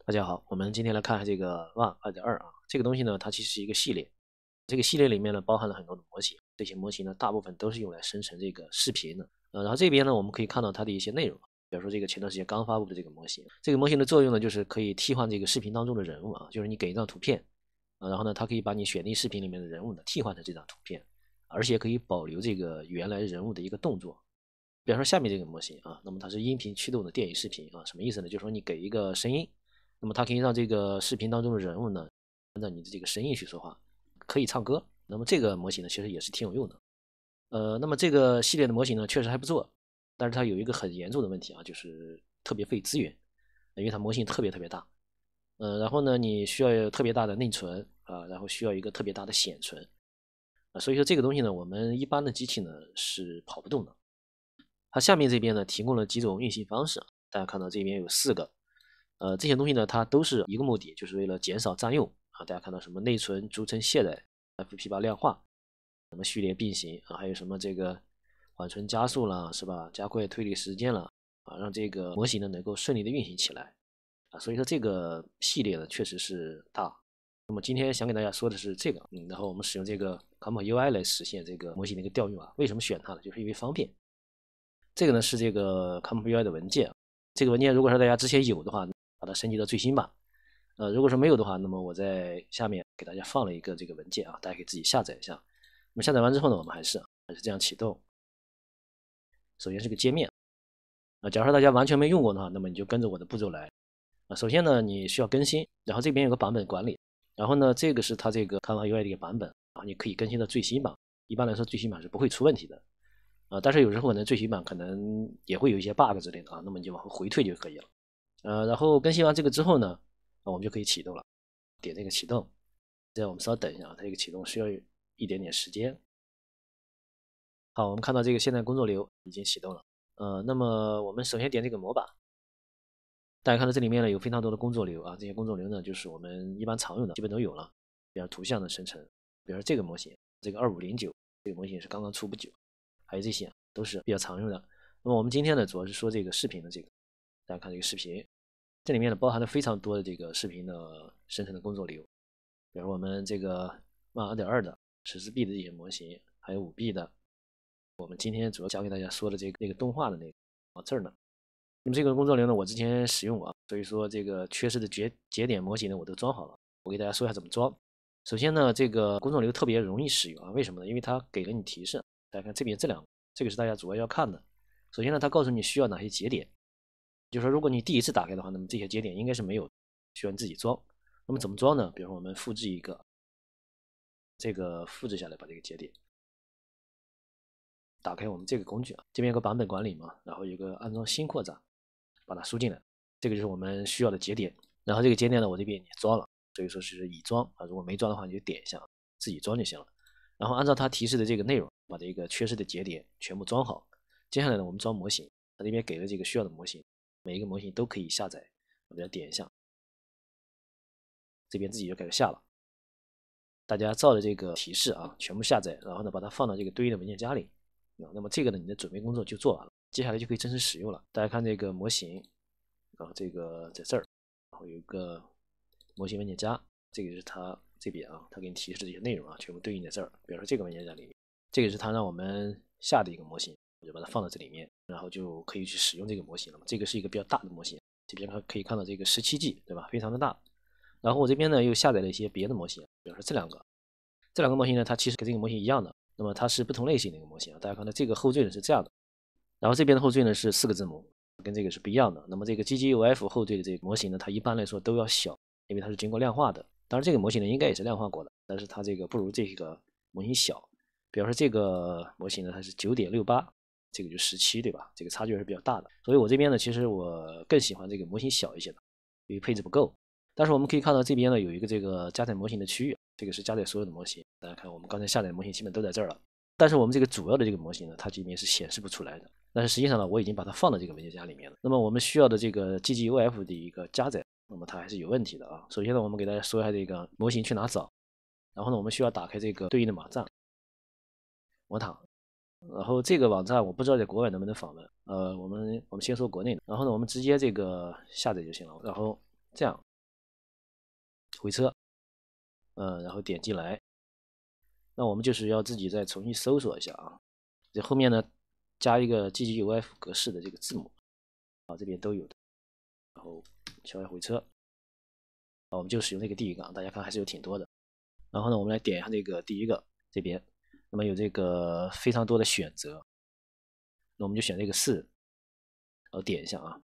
大家好，我们今天来看这个 One 2.2啊，这个东西呢，它其实是一个系列，这个系列里面呢包含了很多的模型，这些模型呢大部分都是用来生成这个视频的。然后这边呢我们可以看到它的一些内容，比如说这个前段时间刚发布的这个模型，这个模型的作用呢就是可以替换这个视频当中的人物啊，就是你给一张图片然后呢它可以把你选定视频里面的人物呢替换成这张图片，而且可以保留这个原来人物的一个动作。比方说下面这个模型啊，那么它是音频驱动的电影视频啊，什么意思呢？就是说你给一个声音。那么它可以让这个视频当中的人物呢，按照你的这个声音去说话，可以唱歌。那么这个模型呢，其实也是挺有用的。那么这个系列的模型呢，确实还不错，但是它有一个很严重的问题啊，就是特别费资源，因为它模型特别大。然后呢，你需要有特别大的内存啊，然后需要一个特别大的显存所以说这个东西呢，我们一般的机器呢是跑不动的。它下面这边呢提供了几种运行方式，大家看到这边有4个。这些东西呢，它都是一个目的，就是为了减少占用啊。大家看到什么内存逐层卸载、FP8量化，什么序列并行啊，还有什么这个缓存加速啦，是吧？加快推理时间了啊，让这个模型呢能够顺利的运行起来啊。所以说这个系列呢确实是大。那么今天想给大家说的是这个，然后我们使用这个 Comp UI 来实现这个模型的一个调用啊。为什么选它呢？就是因为方便。这个呢是这个 Comp UI 的文件，这个文件如果说大家之前有的话，把它升级到最新版。如果说没有的话，那么我在下面给大家放了一个这个文件啊，大家可以自己下载一下。那么下载完之后呢，我们还是这样启动。首先是个界面假如说大家完全没用过的话，那么你就跟着我的步骤来首先呢，你需要更新，然后这边有个版本管理，然后呢，这个是它这个 Comp UI 的一个版本啊，你可以更新到最新版。一般来说，最新版是不会出问题的。但是有时候呢，最新版可能也会有一些 bug 之类的啊，那么你就往后回退就可以了。然后更新完这个之后呢，我们就可以启动了，点这个启动，这样我们稍等一下啊，它这个启动需要一点点时间。好，我们看到这个现在工作流已经启动了，那么我们首先点这个模板，大家看到这里面呢有非常多的工作流啊，这些工作流呢就是我们一般常用的，基本都有了，比如图像的生成，比如这个模型，这个2509这个模型是刚刚出不久，还有这些都是比较常用的。那么我们今天呢主要是说这个视频的这个，大家看这个视频，这里面呢包含了非常多的这个视频的生成的工作流，比如我们这个One 2.2的14B 的这些模型，还有5B 的。我们今天主要教给大家说的这个动画的那个这儿呢。那么这个工作流呢，我之前使用过啊，所以说这个缺失的节点模型呢，我都装好了。我给大家说一下怎么装。首先呢，这个工作流特别容易使用啊，为什么呢？因为它给了你提示。大家看这边这两个，这个是大家主要要看的。首先呢，它告诉你需要哪些节点，就是说如果你第一次打开的话，那么这些节点应该是没有，需要你自己装。那么怎么装呢？比如说我们复制一个，这个复制下来把这个节点。打开我们这个工具啊，这边有个版本管理嘛，然后有个安装新扩展，把它输进来，这个就是我们需要的节点。然后这个节点呢，我这边也装了，所以说是已装啊。如果没装的话，你就点一下，自己装就行了。然后按照它提示的这个内容，把这个缺失的节点全部装好。接下来呢，我们装模型，它这边给了这个需要的模型，每一个模型都可以下载，我给它点一下，这边自己就开始下了。大家照着这个提示啊，全部下载，然后呢，把它放到这个对应的文件夹里。那么这个呢，你的准备工作就做完了，接下来就可以正式使用了。大家看这个模型这个在这儿，然后有一个模型文件夹，这个是它这边啊，它给你提示这些内容啊，全部对应在这儿。比如说这个文件夹里面，这个是它让我们下的一个模型，我就把它放到这里面，然后就可以去使用这个模型了嘛。这个是一个比较大的模型，这边可以看到这个17G，对吧？非常的大。然后我这边呢又下载了一些别的模型，比如说这两个模型呢，它其实跟这个模型一样的。那么它是不同类型的一个模型啊，大家看到这个后缀呢是这样的，然后这边的后缀呢是4个字母，跟这个是不一样的。那么这个 GGUF 后缀的这个模型呢，它一般来说都要小，因为它是经过量化的。当然这个模型呢应该也是量化过的，但是它这个不如这个模型小。比方说这个模型呢它是9.68，这个就17，对吧？这个差距是比较大的。所以我这边呢其实我更喜欢这个模型小一些的，因为配置不够。但是我们可以看到这边呢有一个这个加载模型的区域，这个是加载所有的模型。大家看，我们刚才下载的模型基本都在这儿了，但是我们这个主要的这个模型呢，它这边是显示不出来的。但是实际上呢，我已经把它放到这个文件夹里面了。那么我们需要的这个 GGUF 的一个加载，那么它还是有问题的啊。首先呢，我们给大家说一下这个模型去哪找，然后呢，我们需要打开这个对应的网站，魔塔。然后这个网站我不知道在国外能不能访问，我们先说国内的。然后呢，我们直接这个下载就行了。然后这样，回车，然后点进来。那我们就是要自己再重新搜索一下啊，这后面呢加一个 GGUF 格式的这个字母，啊这边都有的，然后敲一下回车，啊我们就使用那个第一个，大家看还是有挺多的。然后呢，我们来点一下那个第一个这边，那么有这个非常多的选择，那我们就选这个4，然后点一下啊，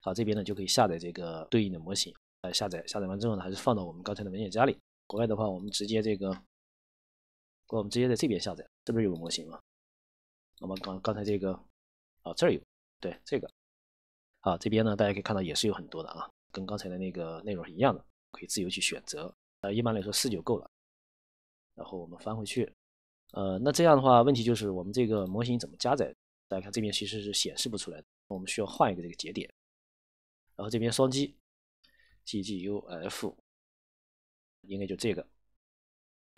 好这边呢就可以下载这个对应的模型，下载完之后呢，还是放到我们刚才的文件夹里。国外的话，我们直接在这边下载，这不是有个模型吗？那么刚才这个啊这儿有，对这个，啊这边呢大家可以看到也是有很多的啊，跟刚才的那个内容是一样的，可以自由去选择。一般来说4就够了。然后我们翻回去，那这样的话，问题就是我们这个模型怎么加载？大家看这边其实是显示不出来的，我们需要换一个这个节点，然后这边双击 GGUF， 应该就这个，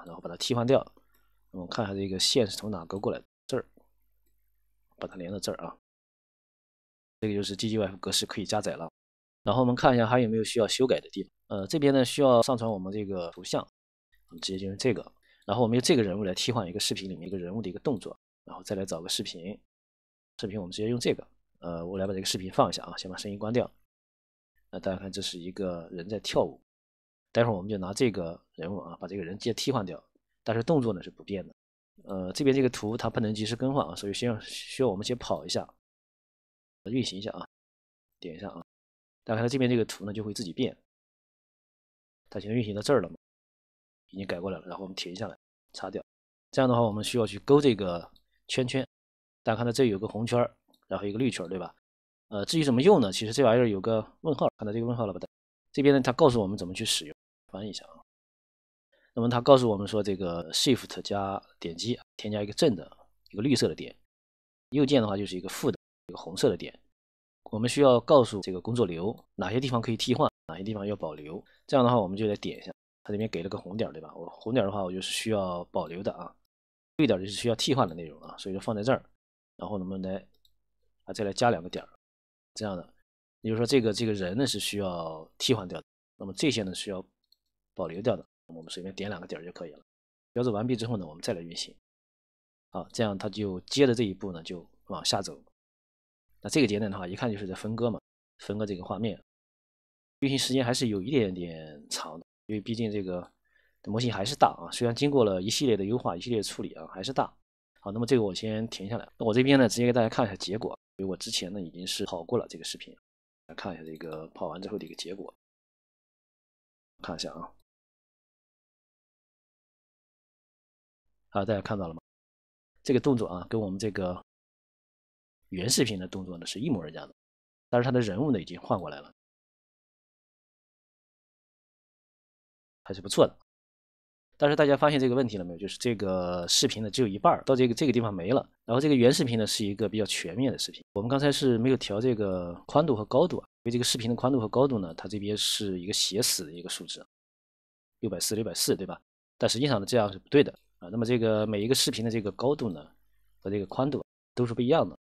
然后把它替换掉。我们看一下这个线是从哪勾过来的，这儿，把它连到这儿啊。这个就是 GGUF 格式可以加载了。然后我们看一下还有没有需要修改的地方。这边呢需要上传我们这个图像，我们直接就用这个。然后我们用这个人物来替换一个视频里面一个人物的一个动作，然后再来找个视频，我们直接用这个。我来把这个视频放一下啊，先把声音关掉。大家看这是一个人在跳舞，待会儿我们就拿这个人物啊，把这个人直接替换掉，但是动作呢是不变的。这边这个图它不能及时更换啊，所以需要我们先跑一下，运行一下啊，点一下啊，大家看它这边这个图呢就会自己变。它现在运行到这儿了嘛，已经改过来了，然后我们停下来，擦掉。这样的话，我们需要去勾这个圈圈。大家看到这有个红圈，然后一个绿圈，对吧？至于怎么用呢？其实这玩意儿有个问号，看到这个问号了吧？这边呢，它告诉我们怎么去使用。翻译一下啊。那么它告诉我们说，这个 Shift 加点击添加一个正的一个绿色的点，右键的话就是一个负的一个红色的点。我们需要告诉这个工作流哪些地方可以替换，哪些地方要保留。这样的话，我们就来点一下，它这边给了个红点，对吧？我红点的话，我就是需要保留的啊，绿点就是需要替换的内容啊，所以就放在这儿。然后我们来再来加2个点，这样的，也就是说这个人呢是需要替换掉的，那么这些呢是要保留掉的。我们随便点2个点就可以了。标注完毕之后呢，我们再来运行。好，这样它就接着这一步呢就往下走。那这个节点的话，一看就是在分割嘛，分割这个画面，运行时间还是有一点点长的，因为毕竟这个模型还是大啊，虽然经过了一系列的优化、一系列的处理啊，还是大。好，那么这个我先停下来。那我这边呢，直接给大家看一下结果，因为我之前呢已经是跑过了这个视频，来看一下这个跑完之后的一个结果。看一下啊，好，大家看到了吗？这个动作啊，跟我们这个原视频的动作呢是一模一样的，但是它的人物呢已经换过来了，还是不错的。但是大家发现这个问题了没有？就是这个视频呢只有一半，到这个地方没了。然后这个原视频呢是一个比较全面的视频。我们刚才是没有调这个宽度和高度啊，因为这个视频的宽度和高度呢，它这边是一个写死的一个数值，640，对吧？但实际上呢这样是不对的啊。那么这个每一个视频的这个高度呢和这个宽度都是不一样的，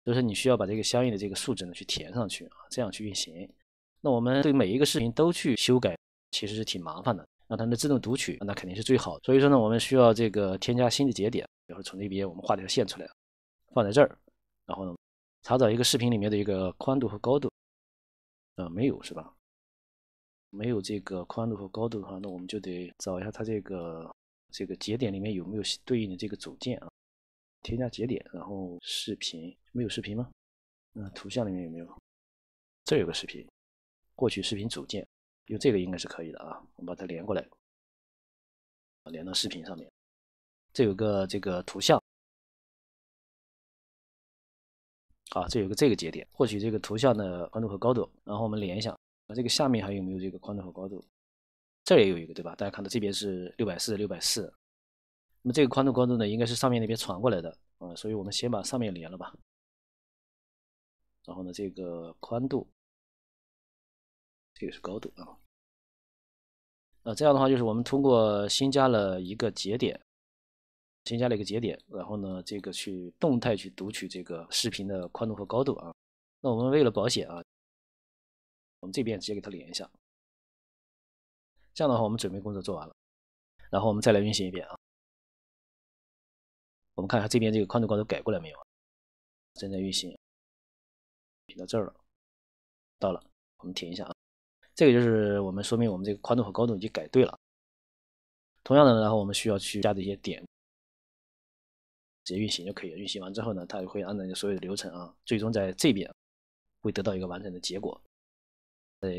所以说你需要把这个相应的这个数值呢去填上去啊，这样去运行。那我们对每一个视频都去修改，其实是挺麻烦的。让它能自动读取，那肯定是最好的。所以说呢，我们需要这个添加新的节点，然后从这边我们画条线出来，放在这儿，然后呢，查找一个视频里面的一个宽度和高度，没有是吧？没有这个宽度和高度的话，那我们就得找一下它这个节点里面有没有对应的这个组件啊，添加节点，然后视频，没有视频吗？图像里面有没有？这有个视频，获取视频组件。用这个应该是可以的啊，我们把它连过来，连到视频上面。这有个这个图像，啊，这有个这个节点，获取这个图像的宽度和高度，然后我们连一下，这个下面还有没有这个宽度和高度？这也有一个，对吧？大家看到这边是640，640，那么这个宽度高度呢，应该是上面那边传过来的啊，所以我们先把上面连了吧。然后呢，这个宽度，这个是高度啊。这样的话就是我们通过新加了一个节点，然后呢，这个去动态去读取这个视频的宽度和高度啊。那我们为了保险啊，我们这边直接给它连一下。这样的话，我们准备工作做完了，然后我们再来运行一遍啊。我们看一下这边这个宽度高度改过来没有？正在运行，运行到这儿了，到了，我们停一下啊。这个就是我们说明我们这个宽度和高度已经改对了。同样的，然后我们需要去加的一些点，直接运行就可以了。运行完之后呢，它会按照你所有的流程啊，最终在这边会得到一个完整的结果。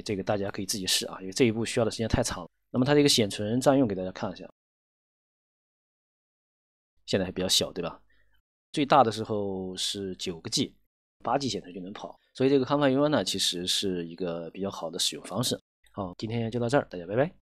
这个大家可以自己试啊，因为这一步需要的时间太长了。那么它这个显存占用给大家看一下，现在还比较小，对吧？最大的时候是9个 G，8 G 显存就能跑。所以这个康派 U1 呢，其实是一个比较好的使用方式。好，今天就到这儿，大家拜拜。